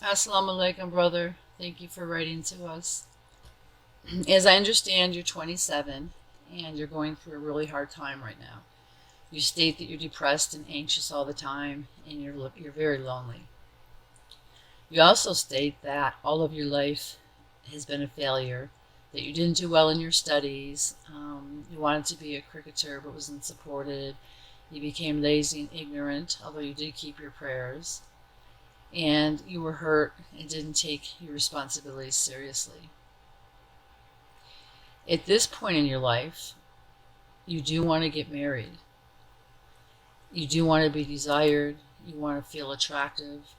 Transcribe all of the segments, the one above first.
Assalumalikum, brother. Thank you for writing to us. As I understand, you're 27 and you're going through a really hard time right now. You state that you're depressed and anxious all the time and you're very lonely. You also state that all of your life has been a failure, that you didn't do well in your studies, you wanted to be a cricketer but wasn't supported, you became lazy and ignorant, although you did keep your prayers, and you were hurt and didn't take your responsibilities seriously. At this point in your life, you do want to get married. You do want to be desired. You want to feel attractive.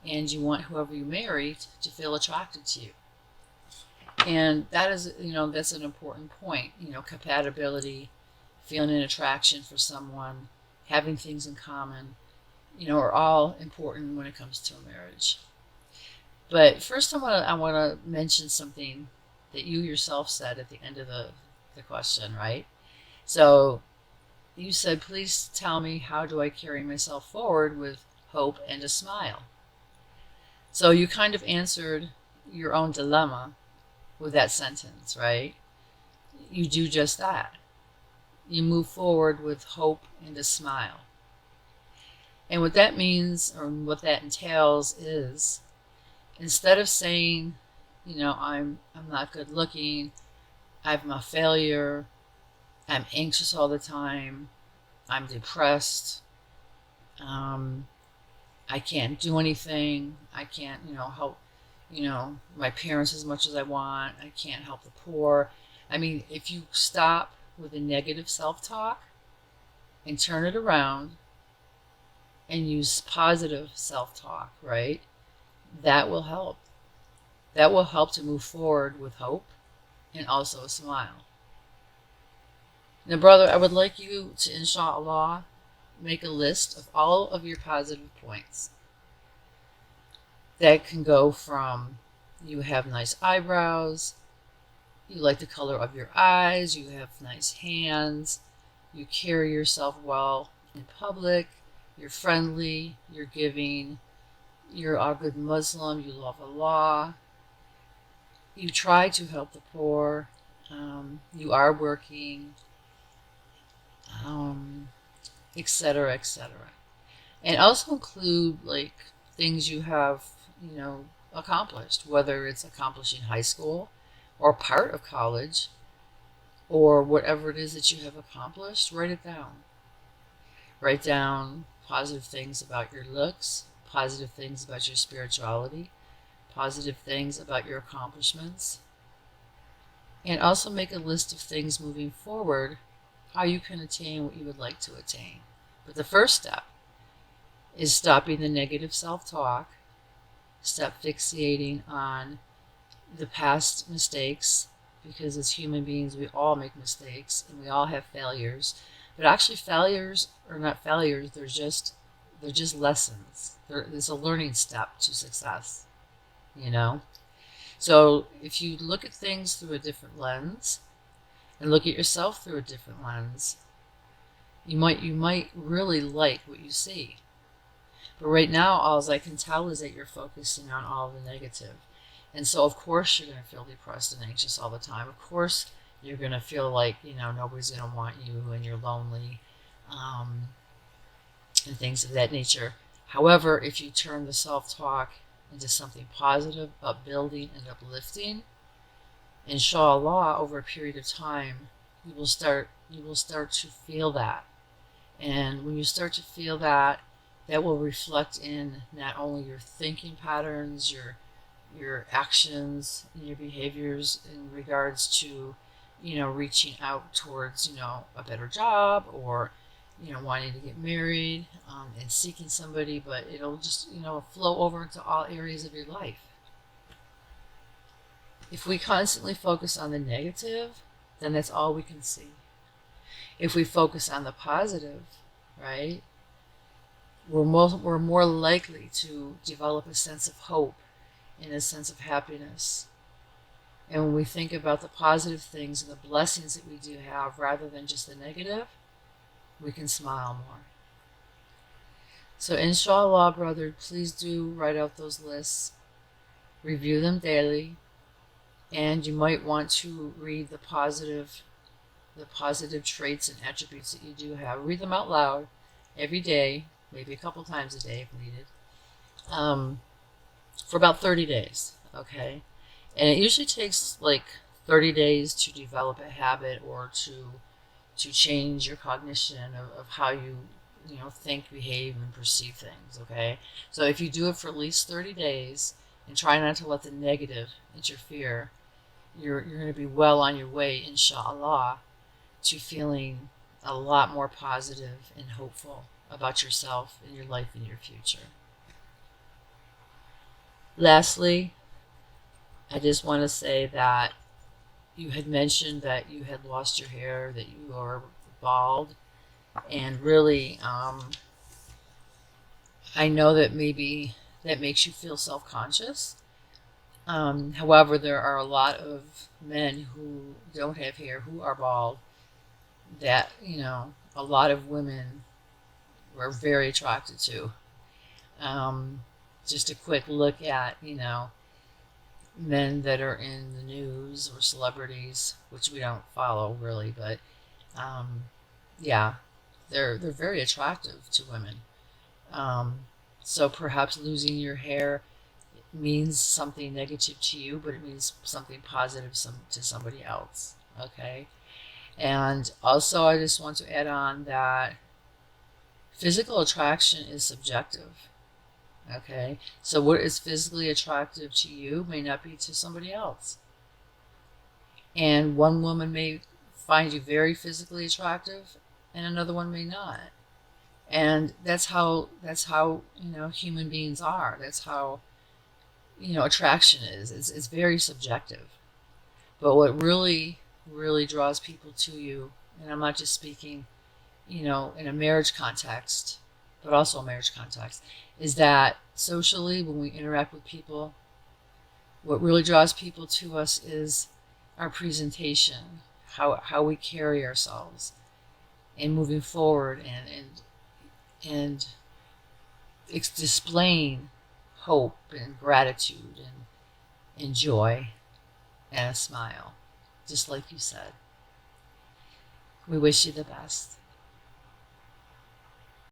And you want whoever you marry to feel attracted to you. And that is, that's an important point. Compatibility, feeling an attraction for someone, having things in common, are all important when it comes to a marriage. But first, I want to mention something that you yourself said at the end of the question, right? So you said, please tell me, how do I carry myself forward with hope and a smile? So you kind of answered your own dilemma with that sentence, right? You do just that. You move forward with hope and a smile. And what that means, or what that entails, is instead of saying, I'm not good looking, I'm a failure, I'm anxious all the time, I'm depressed, I can't do anything, I can't, help, my parents as much as I want, I can't help the poor. I mean, if you stop with the negative self-talk and turn it around and use positive self-talk, right? That will help. That will help to move forward with hope and also a smile. Now, brother, I would like you to, In Sha Allah, make a list of all of your positive points. That can go from you have nice eyebrows, you like the color of your eyes, you have nice hands, you carry yourself well in public, you're friendly, you're giving, you're a good Muslim, you love Allah, you try to help the poor, you are working, etc., etc. And also include like things you have, accomplished, whether it's accomplishing high school or part of college or whatever it is that you have accomplished. Write it down. Write down positive things about your looks, positive things about your spirituality, positive things about your accomplishments, and also make a list of things moving forward, how you can attain what you would like to attain. But the first step is stopping the negative self-talk, stop fixating on the past mistakes, because as human beings we all make mistakes and we all have failures. But actually failures are not failures, they're just lessons. There's a learning step to success, So if you look at things through a different lens and look at yourself through a different lens, you might really like what you see. But right now, all I can tell is that you're focusing on all the negative. And so, of course, you're going to feel depressed and anxious all the time. Of course, you're going to feel like, nobody's going to want you and you're lonely, and things of that nature. However, if you turn the self-talk into something positive, upbuilding, and uplifting, In Sha Allah, over a period of time, you will start to feel that. And when you start to feel that, that will reflect in not only your thinking patterns, your actions, and your behaviors in regards to, reaching out towards, a better job, or, wanting to get married, and seeking somebody, but it'll just, flow over into all areas of your life. If we constantly focus on the negative, then that's all we can see. If we focus on the positive, right, we're more likely to develop a sense of hope and a sense of happiness. And when we think about the positive things and the blessings that we do have rather than just the negative, we can smile more. So In Sha Allah, brother, please do write out those lists. Review them daily, and you might want to read the positive traits and attributes that you do have. Read them out loud every day, maybe a couple times a day if needed, for about 30 days, okay? And it usually takes like 30 days to develop a habit or to change your cognition of how you know, think, behave, and perceive things, okay? So if you do it for at least 30 days and try not to let the negative interfere, you're going to be well on your way, In Sha Allah, to feeling a lot more positive and hopeful about yourself and your life and your future. Lastly, I just want to say that you had mentioned that you had lost your hair, that you are bald, and really, I know that maybe that makes you feel self-conscious. However, there are a lot of men who don't have hair, who are bald, that, you know, a lot of women were very attracted to. Um, just a quick look at, you know, men that are in the news or celebrities, which we don't follow really, but um, yeah, they're very attractive to women. Um, so perhaps losing your hair means something negative to you, but it means something positive to somebody else. Okay. And also, I just want to add on that physical attraction is subjective. Okay. So what is physically attractive to you may not be to somebody else. And one woman may find you very physically attractive and another one may not. And that's how you know, human beings are. That's how, you know, attraction is. It's very subjective. But what really draws people to you, and I'm not just speaking, you know, in a marriage context, but also a marriage context, is that socially, when we interact with people, what really draws people to us is our presentation, how we carry ourselves, and moving forward, and it's displaying hope and gratitude and joy and a smile, just like you said. We wish you the best.